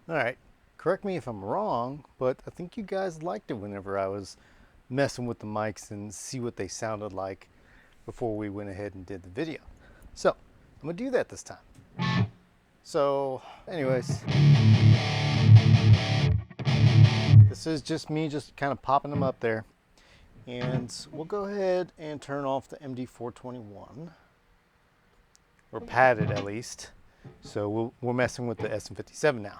All right, correct me if I'm wrong, but I think you guys liked it whenever I was messing with the mics and see what they sounded like before we went ahead and did the video. So I'm gonna do that this time. So anyways, this is just me just kind of popping them up there. And we'll go ahead and turn off the MD421, or pad it at least. So we're messing with the SM57 now.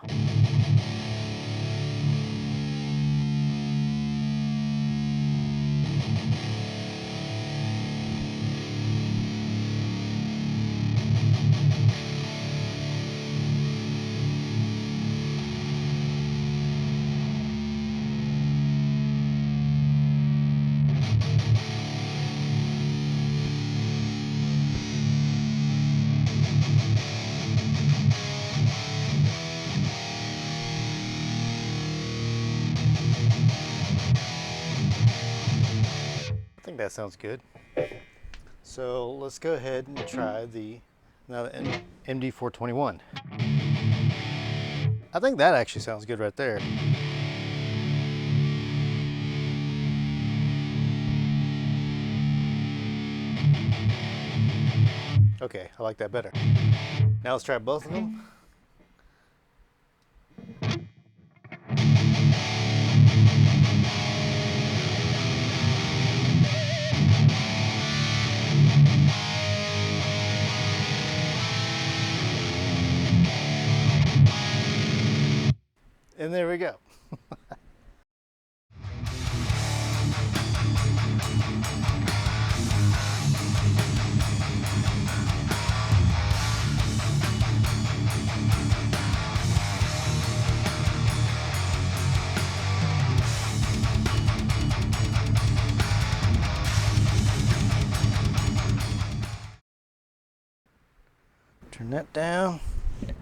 I think that sounds good. So let's go ahead and try the MD421. I think that actually sounds good right there. Okay, I like that better. Now let's try both of them. And there we go. Turn that down,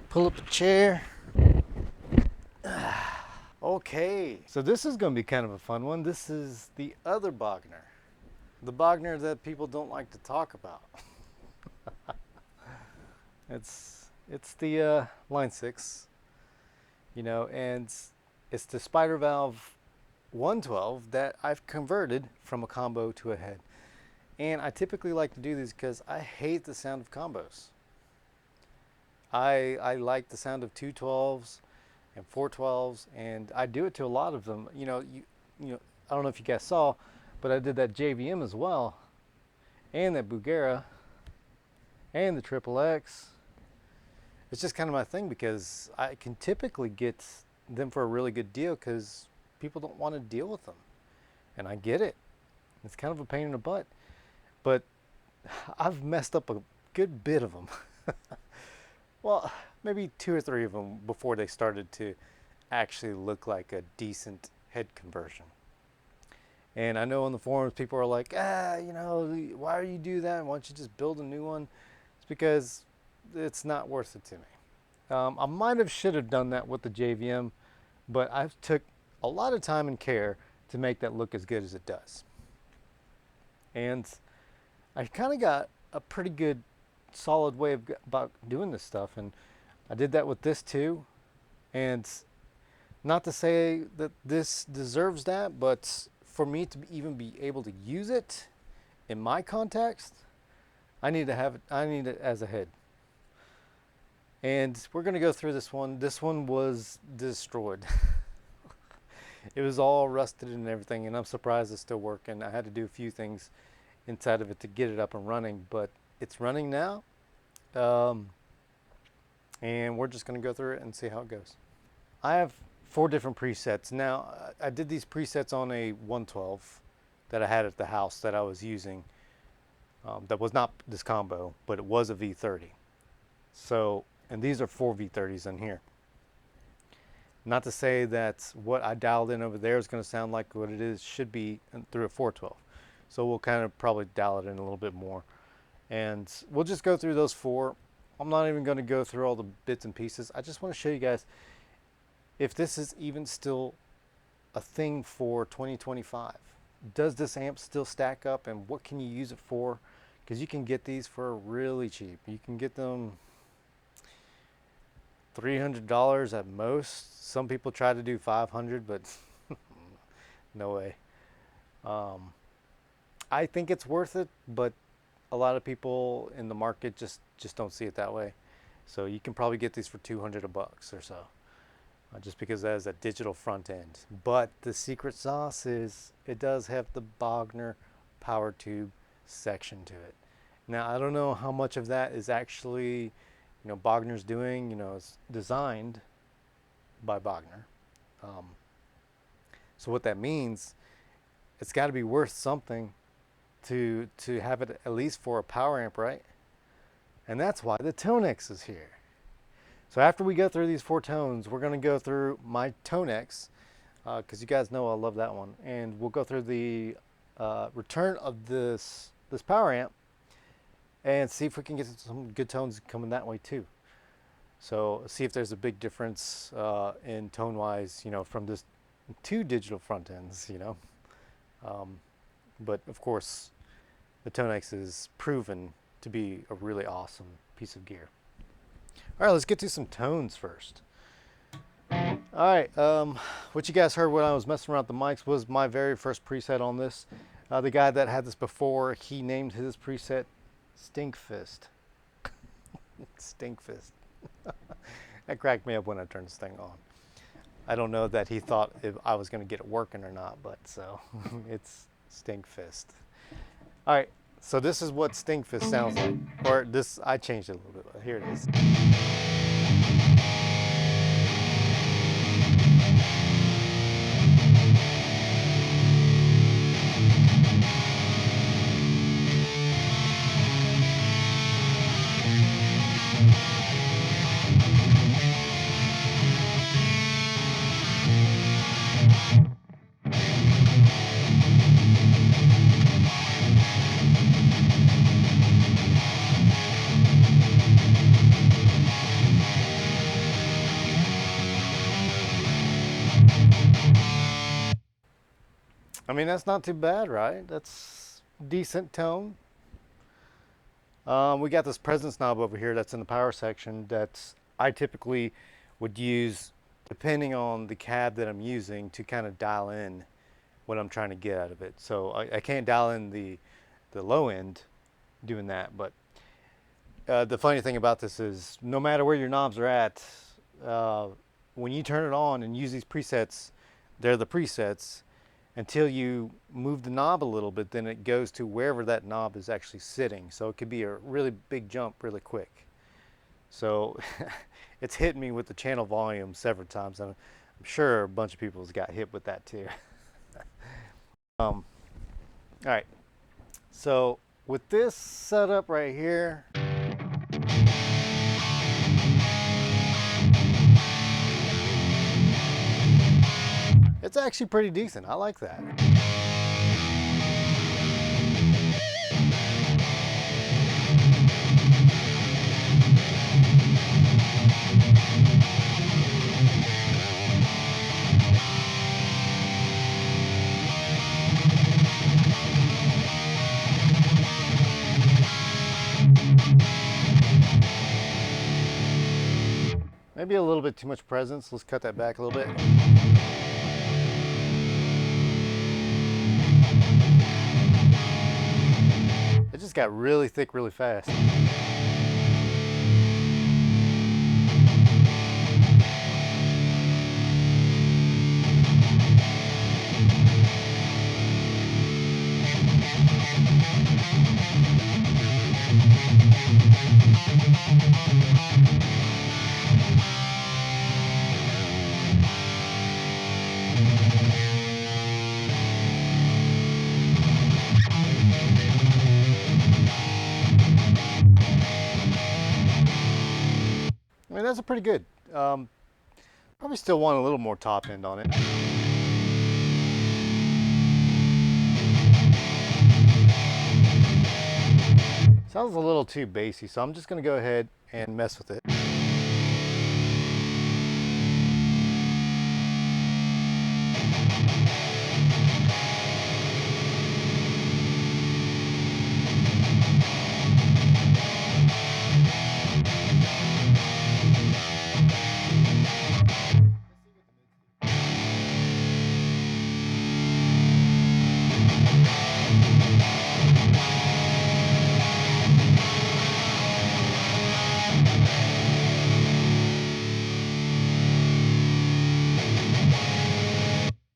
pull up a chair. Okay, so this is going to be kind of a fun one. This is the other Bogner. The Bogner that people don't like to talk about. it's the line 6, you know, and it's the spider valve 112 that I've converted from a combo to a head. And I typically like to do these because I hate the sound of combos. I like the sound of 212s and 412s, and I do it to a lot of them. You know, I don't know if you guys saw, but I did that JVM as well, and that Bogner, and the Triple X. It's just kind of my thing because I can typically get them for a really good deal because people don't want to deal with them, and I get it. It's kind of a pain in the butt, but I've messed up a good bit of them. Well, maybe 2 or 3 of them before they started to actually look like a decent head conversion. And I know on the forums people are like, you know, why do you do that? Why don't you just build a new one? It's because it's not worth it to me. I might have should have done that with the JVM, but I've took a lot of time and care to make that look as good as it does. And I kind of got a pretty good solid way of about doing this stuff, and I did that with this too. And not to say that this deserves that, but for me to even be able to use it in my context, I need to have it. I need it as a head. And we're gonna go through this one. This one was destroyed. It was all rusted and everything, and I'm surprised it's still working. I had to do a few things inside of it to get it up and running, but it's running now. Um, and we're just going to go through it and see how it goes. I have 4 different presets. Now, I did these presets on a 112 that I had at the house that I was using. That was not this combo, but it was a V30. So, and these are 4 V30s in here. Not to say that what I dialed in over there is going to sound like what it is should be through a 412. So we'll kind of probably dial it in a little bit more. And we'll just go through those 4. I'm not even going to go through all the bits and pieces. I just want to show you guys if this is even still a thing for 2025. Does this amp still stack up, and what can you use it for? Because you can get these for really cheap. You can get them $300 at most. Some people try to do 500, but no way. Um, I think it's worth it, but a lot of people in the market just don't see it that way. So you can probably get these for 200 bucks or so, just because it has a digital front end. But the secret sauce is it does have the Bogner power tube section to it. Now I don't know how much of that is actually, Bogner's doing. It's designed by Bogner. Um, so what that means, it's got to be worth something to have it at least for a power amp, right? And that's why the Tonex is here. So after we go through these 4 tones, we're going to go through my Tonex, because you guys know I love that one, and we'll go through the return of this power amp and see if we can get some good tones coming that way too. So see if there's a big difference in tone wise, from this 2 digital front ends, but of course the Tonex is proven to be a really awesome piece of gear. All right, let's get to some tones first. All right, what you guys heard when I was messing around with the mics was my very first preset on this. The guy that had this before, he named his preset Stinkfist. Stinkfist. That cracked me up when I turned this thing on. I don't know that he thought if I was going to get it working or not, but so it's Stinkfist. All right, so this is what Stinkfist sounds like. Or this, I changed it a little bit. Here it is. I mean, that's not too bad, right? That's decent tone. We got this presence knob over here that's in the power section that I typically would use depending on the cab that I'm using to kind of dial in what I'm trying to get out of it. So I can't dial in the low end doing that, but the funny thing about this is no matter where your knobs are at, when you turn it on and use these presets, they're the presets. Until you move the knob a little bit, then it goes to wherever that knob is actually sitting. So it could be a really big jump really quick. So it's hit me with the channel volume several times, and I'm sure a bunch of people has got hit with that too. All right, so with this setup right here, it's actually pretty decent. I like that. Maybe a little bit too much presence. Let's cut that back a little bit. It just got really thick really fast. I mean, that's a pretty good. Probably still want a little more top end on it. Sounds a little too bassy, so I'm just going to go ahead and mess with it.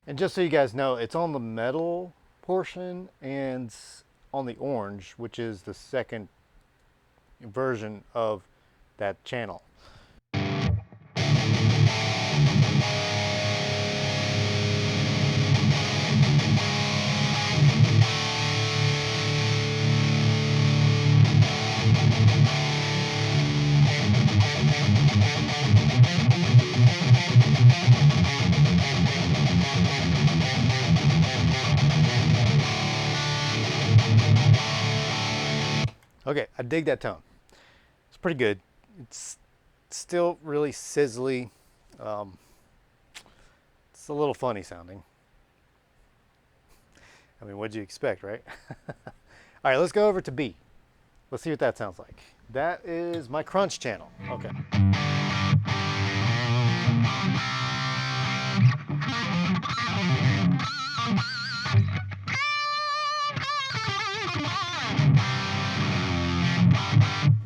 And just so you guys know, it's on the metal portion and on the orange, which is the second version of that channel. Okay, I dig that tone. It's pretty good. It's still really sizzly. It's a little funny sounding. I mean, what'd you expect, right? All right, let's go over to B. Let's see what that sounds like. That is my crunch channel. Okay.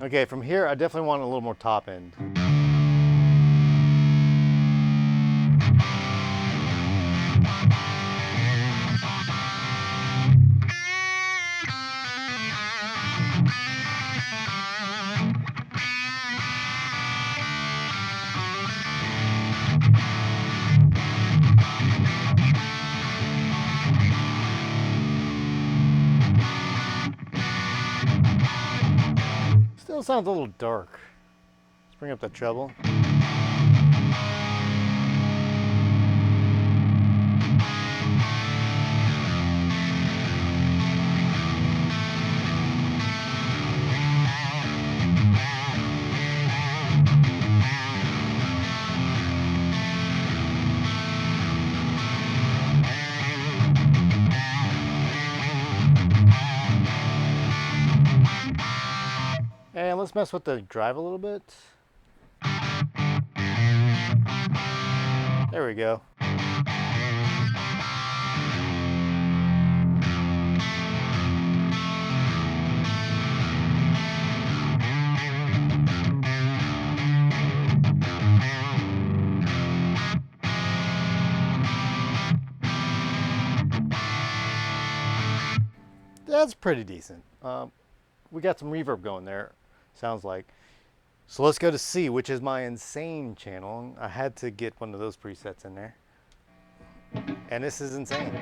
Okay, from here, I definitely want a little more top end. Still sounds a little dark. Let's bring up the treble. And let's mess with the drive a little bit. There we go. That's pretty decent. We got some reverb going there, sounds like. So let's go to C, which is my insane channel. I had to get one of those presets in there. And this is insane.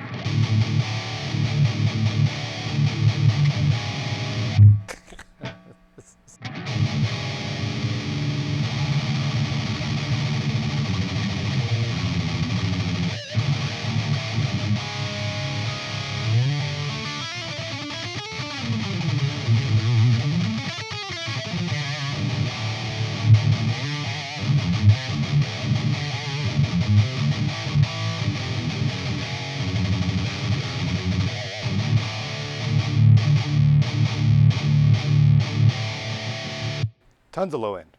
Tons of low end.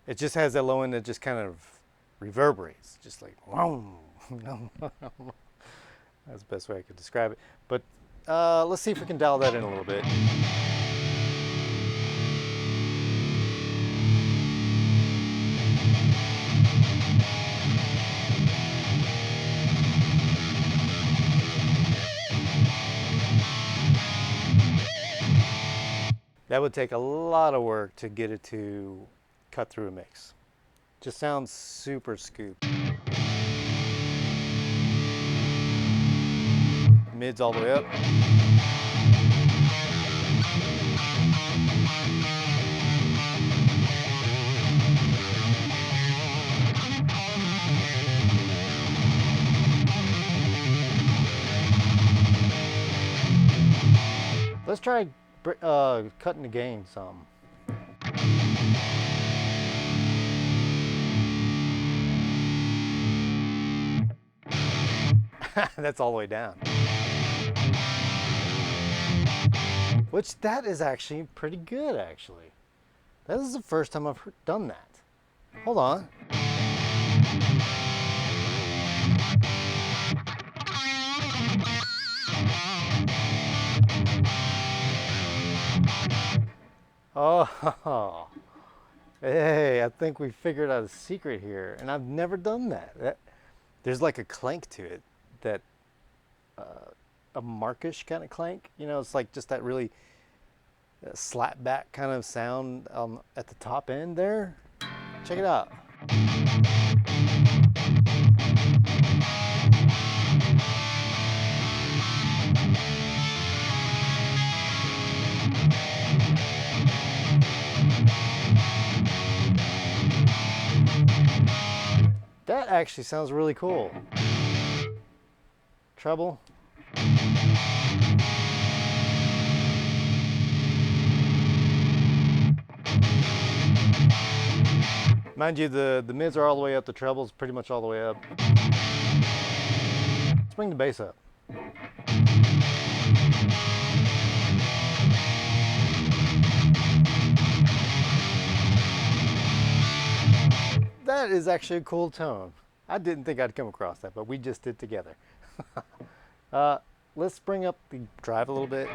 It just has that low end that just kind of reverberates, just like, wow. That's the best way I could describe it. But let's see if we can dial that in a little bit. That would take a lot of work to get it to cut through a mix. Just sounds super scooped. Mids all the way up. Let's try cutting the gain some. That's all the way down. Which that is actually pretty good, actually. That is the first time I've done that. Hold on. Oh, hey, I think we figured out a secret here, and I've never done that. there's like a clank to it that a markish kind of clank. You know, it's like just that really slap back kind of sound at the top end there. Check it out. That actually sounds really cool. Treble. Mind you, the mids are all the way up, the treble's pretty much all the way up. Let's bring the bass up. That is actually a cool tone. I didn't think I'd come across that, but we just did together. Let's bring up the drive a little bit.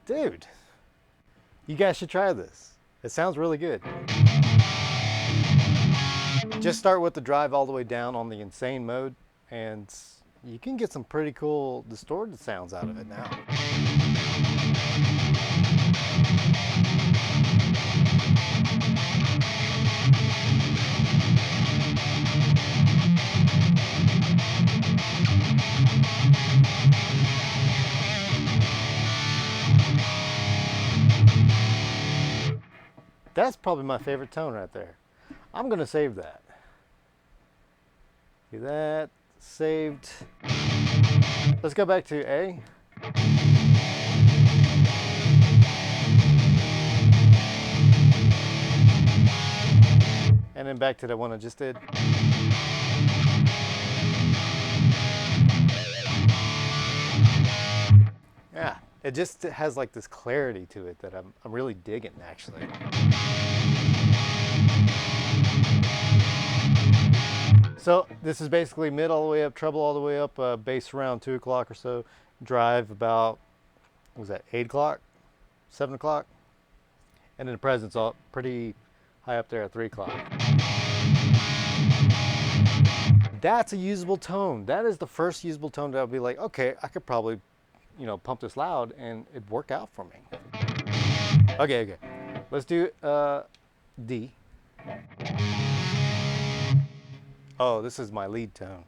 Dude, you guys should try this. It sounds really good. Just start with the drive all the way down on the insane mode, and you can get some pretty cool distorted sounds out of it now. That's probably my favorite tone right there. I'm gonna save that. See that? Saved. Let's go back to A. And then back to the one I just did. Yeah, it just has like this clarity to it that I'm really digging actually. So this is basically mid all the way up, treble all the way up, bass around 2 o'clock or so, drive about, what was that, 8 o'clock, 7 o'clock? And then the presence all pretty high up there at 3 o'clock. That's a usable tone. That is the first usable tone that I'll be like, okay, I could probably, you know, pump this loud and it'd work out for me. Okay. Let's do D. Oh, this is my lead tone.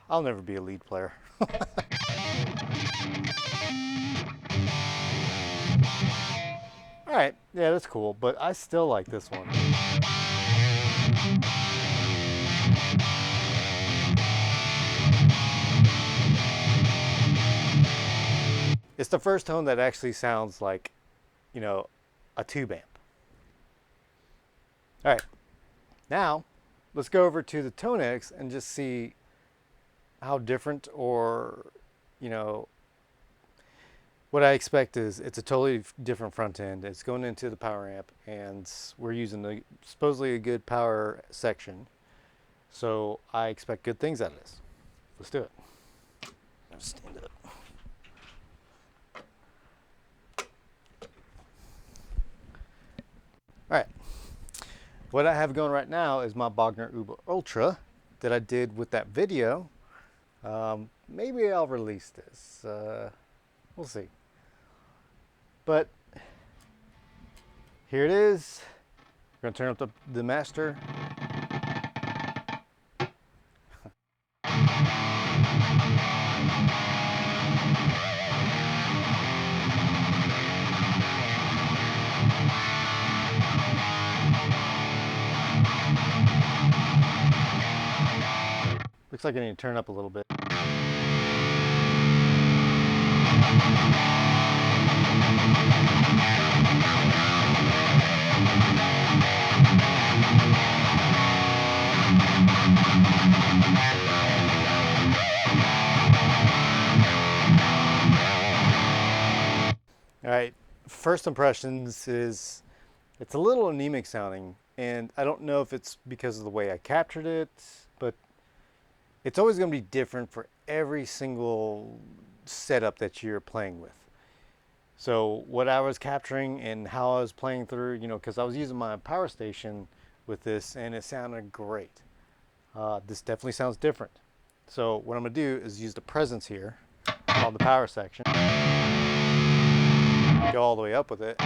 I'll never be a lead player. All right, yeah, that's cool, but I still like this one. It's the first tone that actually sounds like, you know, a tube amp. All right, now let's go over to the Tonex and just see how different, or, you know, what I expect is it's a totally different front end. It's going into the power amp, and we're using supposedly a good power section. So I expect good things out of this. Let's do it. Stand up. All right. What I have going right now is my Bogner Uber Ultra that I did with that video. Maybe I'll release this. We'll see. But here it is. We're going to turn up the master. Looks like I need to turn up a little bit. All right, first impressions is it's a little anemic sounding, and I don't know if it's because of the way I captured it, but it's always going to be different for every single setup that you're playing with. So what I was capturing and how I was playing through, you know, because I was using my power station with this and it sounded great. This definitely sounds different. So what I'm going to do is use the presence here on the power section. Go all the way up with it.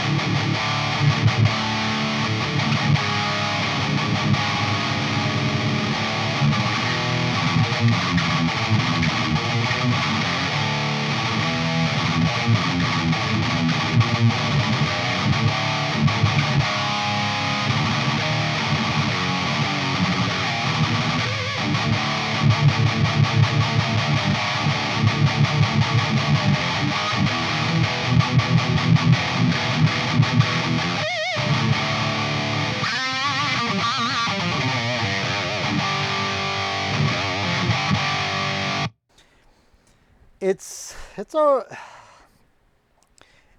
It's all.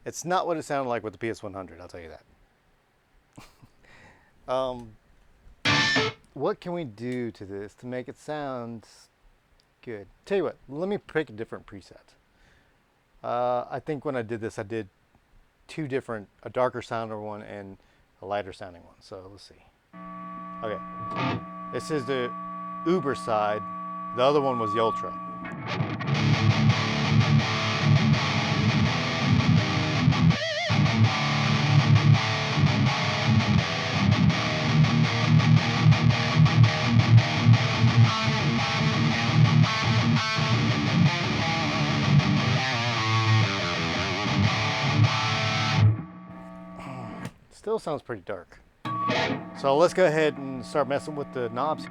It's not what it sounded like with the PS100. I'll tell you that. What can we do to this to make it sound good? Tell you what. Let me pick a different preset. I think when I did this, I did two different, a darker sounding one and a lighter sounding one. So let's see. Okay. This is the Uber side. The other one was the Ultra. Still sounds pretty dark. So let's go ahead and start messing with the knobs.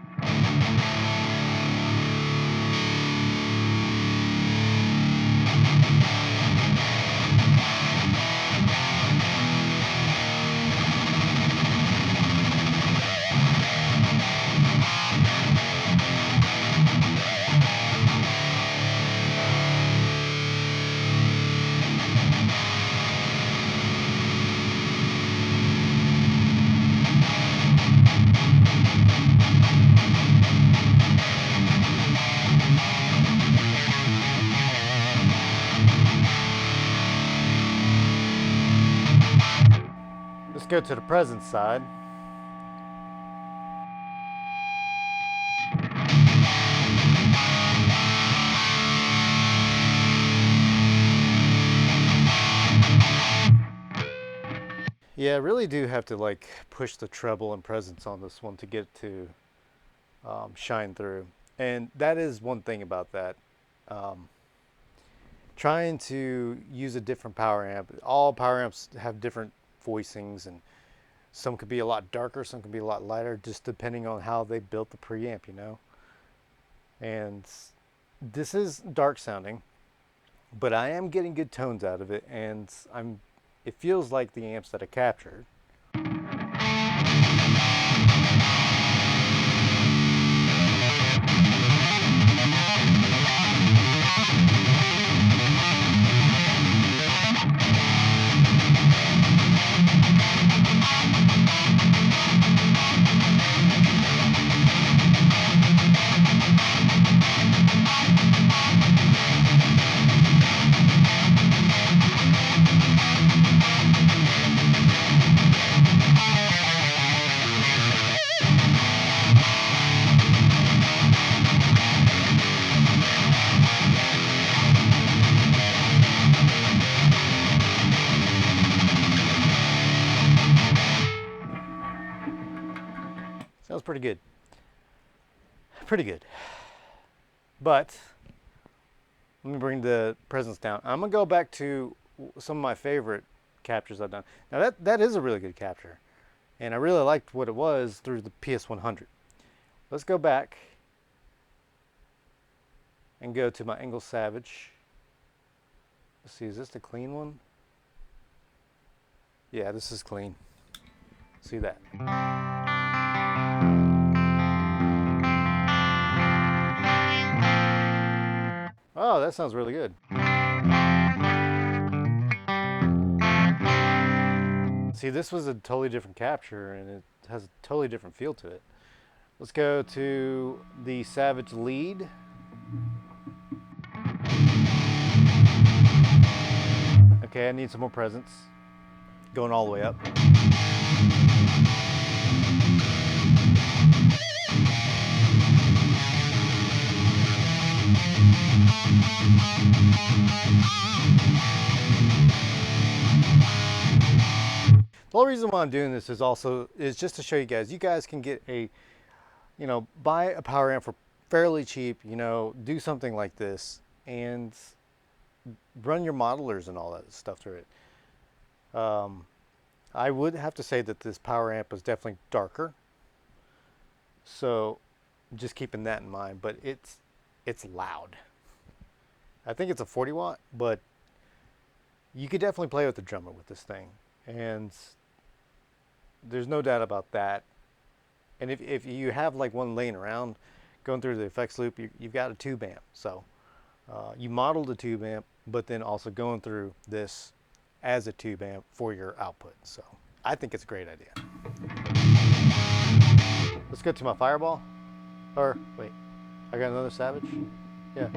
Let's go to the presence side. Yeah, I really do have to like push the treble and presence on this one to get to shine through. And that is one thing about that. Um, Trying to use a different power amp. All power amps have different voicings, and some could be a lot darker, some could be a lot lighter, just depending on how they built the preamp, you know. And this is dark sounding, but I am getting good tones out of it, and it feels like the amps that I captured. Sounds pretty good. Pretty good. But let me bring the presence down. I'm gonna go back to some of my favorite captures I've done. Now that is a really good capture, and I really liked what it was through the PS100. Let's go back and go to my Angle Savage. Let's see, is this the clean one? Yeah, this is clean. See that? Oh, that sounds really good. See, this was a totally different capture and it has a totally different feel to it. Let's go to the Savage lead. Okay, I need some more presence. Going all the way up. The whole reason why I'm doing this is just to show you guys can get a, buy a power amp for fairly cheap, do something like this and run your modelers and all that stuff through it. I would have to say that this power amp is definitely darker, so just keeping that in mind. But it's loud. I think it's a 40 watt, but you could definitely play with the drummer with this thing, and there's no doubt about that. And if you have like one laying around going through the effects loop, you've got a tube amp. So you modeled a tube amp, but then also going through this as a tube amp for your output. So I think it's a great idea. Let's go to my Fireball. Or wait, I got another Savage? Yeah.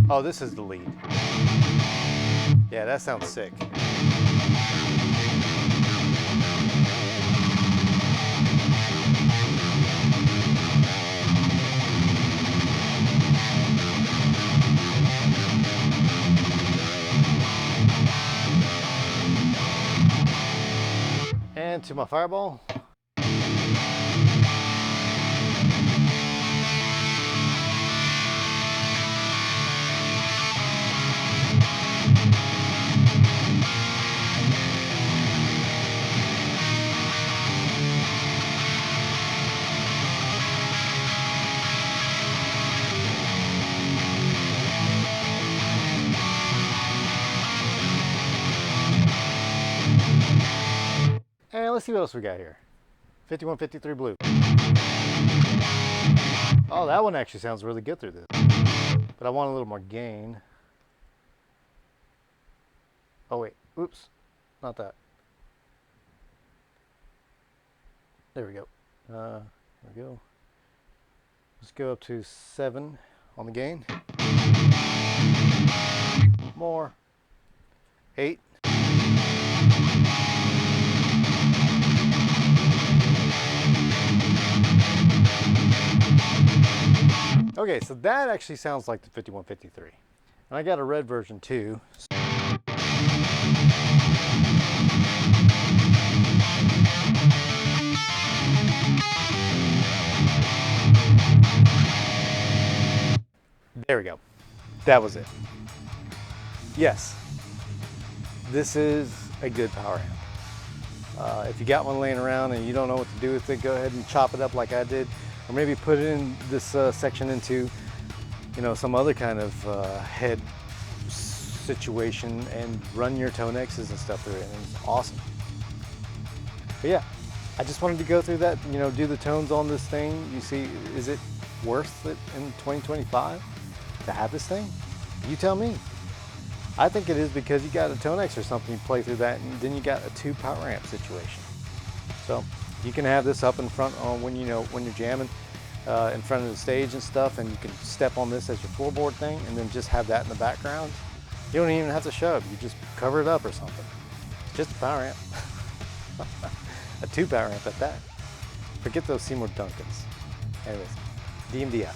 Oh, this is the lead. Yeah, that sounds sick. And to my Fireball. And let's see what else we got here. 5153 blue. Oh, that one actually sounds really good through this. But I want a little more gain. Oh wait, oops, not that. There we go. There we go. Let's go up to 7 on the gain. More. 8. Okay, so that actually sounds like the 5153. And I got a red version too. There we go. That was it. Yes, this is a good power amp. If you got one laying around and you don't know what to do with it, go ahead and chop it up like I did. Or maybe put it in this section into, some other kind of head situation and run your Tonexes and stuff through it. And it's awesome. But yeah, I just wanted to go through that, do the tones on this thing. You see, is it worth it in 2025 to have this thing? You tell me. I think it is, because you got a Tonex or something, you play through that, and then you got a 2 power amp situation. So you can have this up in front on when you're jamming in front of the stage and stuff, and you can step on this as your floorboard thing, and then just have that in the background. You don't even have to shove; you just cover it up or something. It's just a power amp, a 2 power amp at that. Forget those Seymour Duncans. Anyways, DMD out.